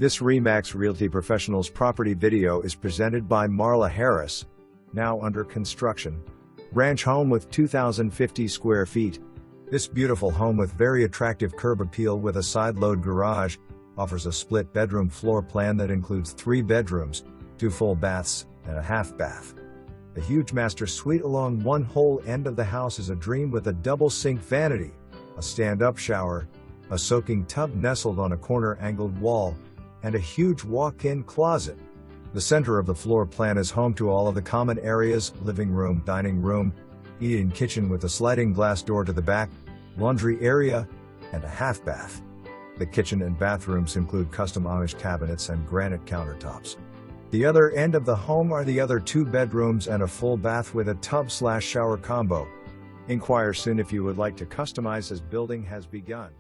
This RE/MAX Realty Professionals property video is presented by Marla Harris. Now under construction. Ranch home with 2,050 square feet. This beautiful home with very attractive curb appeal with a side-load garage offers a split bedroom floor plan that includes 3 bedrooms, 2 full baths, and a half bath. The huge master suite along one whole end of the house is a dream with a double sink vanity, a stand-up shower, a soaking tub nestled on a corner-angled wall, and a huge walk-in closet. The center of the floor plan is home to all of the common areas: living room, dining room, eat-in kitchen with a sliding glass door to the back, laundry area, and a half bath. The kitchen and bathrooms include custom Amish cabinets and granite countertops. The other end of the home are the other 2 bedrooms and a full bath with a tub/shower combo. Inquire soon if you would like to customize as building has begun.